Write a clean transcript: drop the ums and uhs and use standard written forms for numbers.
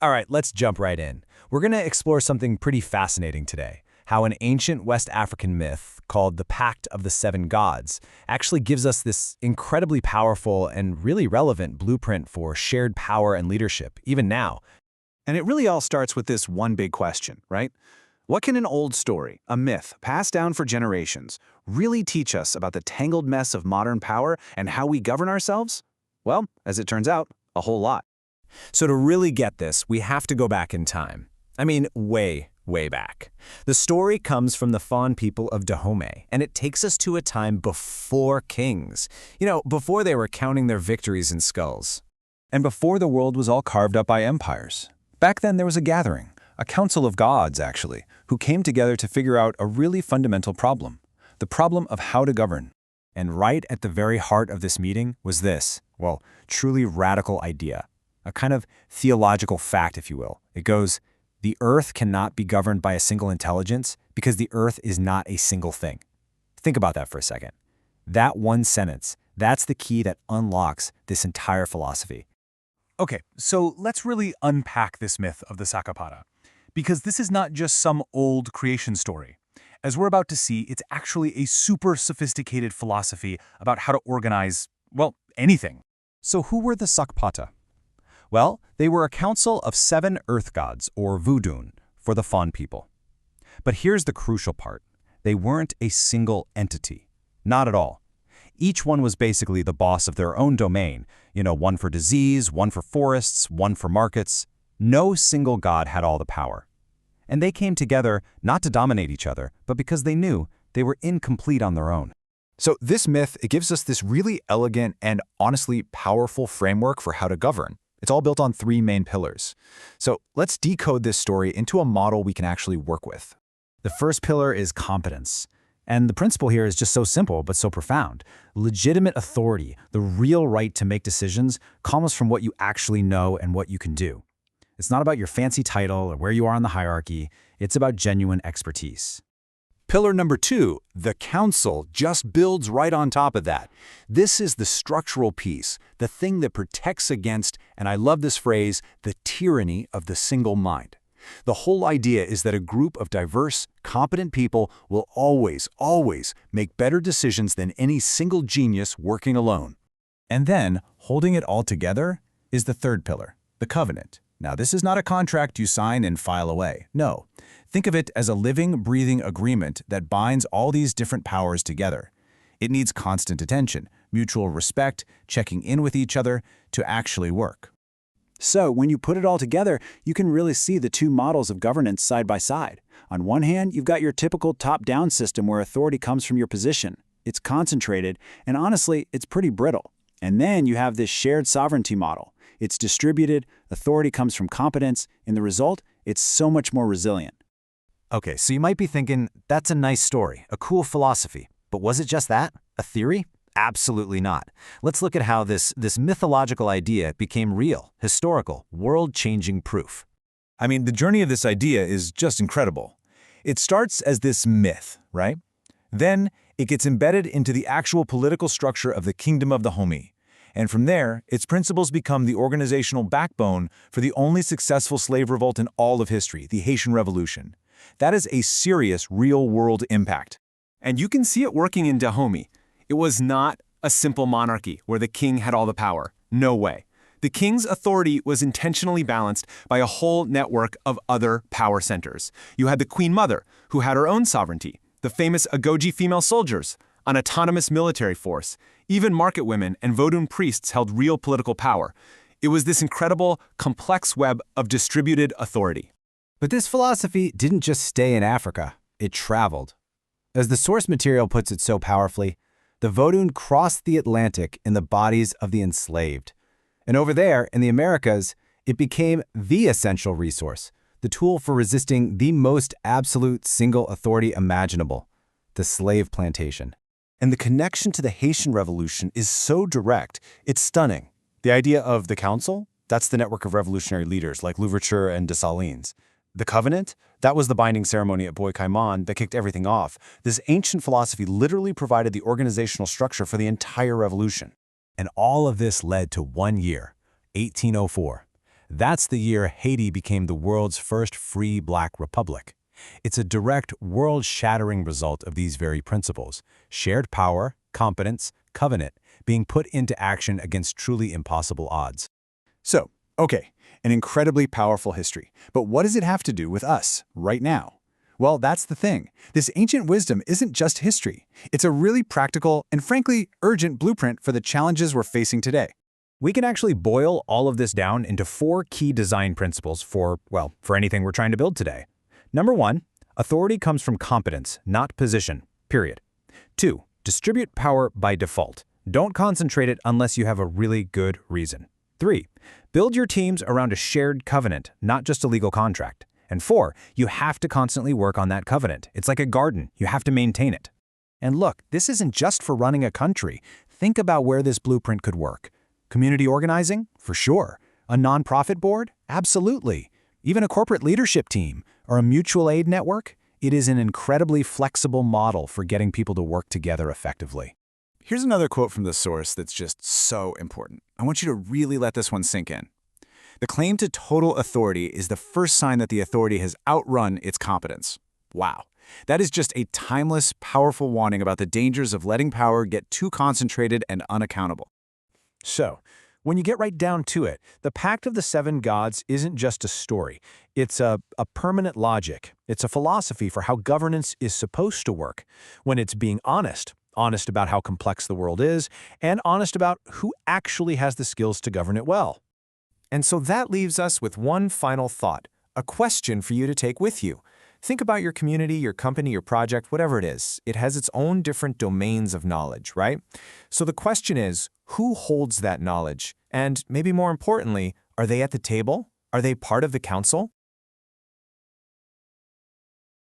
All right, let's jump right in. We're going to explore something pretty fascinating today, how an ancient West African myth called the Pact of the Seven Gods actually gives us this incredibly powerful and really relevant blueprint for shared power and leadership, even now. And it really all starts with this one big question, right? What can an old story, a myth, passed down for generations, really teach us about the tangled mess of modern power and how we govern ourselves? Well, as it turns out, a whole lot. So to really get this, we have to go back in time. I mean, way back. The story comes from the Fon people of Dahomey, and it takes us to a time before kings. Before they were counting their victories in skulls. And before the world was all carved up by empires. Back then there was a gathering, a council of gods actually, who came together to figure out a really fundamental problem. The problem of how to govern. And right at the very heart of this meeting was this, well, truly radical idea. A kind of theological fact, if you will. It goes, the earth cannot be governed by a single intelligence because the earth is not a single thing. Think about that for a second. That one sentence, that's the key that unlocks this entire philosophy. Okay, so let's really unpack this myth of the Sakapata, because this is not just some old creation story. As we're about to see, it's actually a super sophisticated philosophy about how to organize, well, anything. So who were the Sakpata? Well, they were a council of 7 earth gods, or Vudun, for the Fon people. But here's the crucial part. They weren't a single entity. Not at all. Each one was basically the boss of their own domain. One for disease, one for forests, one for markets. No single god had all the power. And they came together not to dominate each other, but because they knew they were incomplete on their own. So this myth, it gives us this really elegant and honestly powerful framework for how to govern. It's all built on 3 main pillars. So let's decode this story into a model we can actually work with. The first pillar is competence. And the principle here is just so simple, but so profound. Legitimate authority, the real right to make decisions, comes from what you actually know and what you can do. It's not about your fancy title or where you are on the hierarchy. It's about genuine expertise. Pillar number 2, the council, just builds right on top of that. This is the structural piece, the thing that protects against, and I love this phrase, the tyranny of the single mind. The whole idea is that a group of diverse, competent people will always make better decisions than any single genius working alone. And then, holding it all together is the third pillar, the covenant. Now, this is not a contract you sign and file away. No. Think of it as a living, breathing agreement that binds all these different powers together. It needs constant attention, mutual respect, checking in with each other to actually work. So, when you put it all together, you can really see the 2 models of governance side by side. On one hand, you've got your typical top-down system where authority comes from your position. It's concentrated, and honestly, it's pretty brittle. And then you have this shared sovereignty model. It's distributed, authority comes from competence, and the result, it's so much more resilient. Okay, so you might be thinking, that's a nice story, a cool philosophy. But was it just that? A theory? Absolutely not. Let's look at how this mythological idea became real, historical, world-changing proof. I mean, the journey of this idea is just incredible. It starts as this myth, right? Then it gets embedded into the actual political structure of the Kingdom of Dahomey. And from there, its principles become the organizational backbone for the only successful slave revolt in all of history, the Haitian Revolution. That is a serious, real-world impact. And you can see it working in Dahomey. It was not a simple monarchy where the king had all the power. No way. The king's authority was intentionally balanced by a whole network of other power centers. You had the Queen Mother, who had her own sovereignty, the famous Agoji female soldiers, an autonomous military force. Even market women and Vodun priests held real political power. It was this incredible, complex web of distributed authority. But this philosophy didn't just stay in Africa. It traveled. As the source material puts it so powerfully, the Vodun crossed the Atlantic in the bodies of the enslaved. And over there, in the Americas, it became the essential resource, the tool for resisting the most absolute single authority imaginable, the slave plantation. And the connection to the Haitian Revolution is so direct, it's stunning. The idea of the council, that's the network of revolutionary leaders like Louverture and Dessalines. The covenant, that was the binding ceremony at Bois Caiman that kicked everything off. This ancient philosophy literally provided the organizational structure for the entire revolution. And all of this led to one year, 1804. That's the year Haiti became the world's first free black republic. It's a direct, world-shattering result of these very principles: shared power, competence, covenant, being put into action against truly impossible odds. So, okay, an incredibly powerful history. But what does it have to do with us, right now? Well, that's the thing. This ancient wisdom isn't just history. It's a really practical and frankly urgent blueprint for the challenges we're facing today. We can actually boil all of this down into 4 key design principles for anything we're trying to build today. Number 1, authority comes from competence, not position, period. 2, distribute power by default. Don't concentrate it unless you have a really good reason. 3, build your teams around a shared covenant, not just a legal contract. And 4, you have to constantly work on that covenant. It's like a garden. You have to maintain it. And look, this isn't just for running a country. Think about where this blueprint could work. Community organizing? For sure. A nonprofit board? Absolutely. Even a corporate leadership team or a mutual aid network? It is an incredibly flexible model for getting people to work together effectively. Here's another quote from the source that's just so important. I want you to really let this one sink in. The claim to total authority is the first sign that the authority has outrun its competence. Wow. That is just a timeless, powerful warning about the dangers of letting power get too concentrated and unaccountable. So, when you get right down to it, the Pact of the 7 Gods isn't just a story. It's a permanent logic. It's a philosophy for how governance is supposed to work, when it's being honest about how complex the world is, and honest about who actually has the skills to govern it well. And so that leaves us with one final thought, a question for you to take with you. Think about your community, your company, your project, whatever it is. It has its own different domains of knowledge, right? So the question is, who holds that knowledge? And maybe more importantly, are they at the table? Are they part of the council?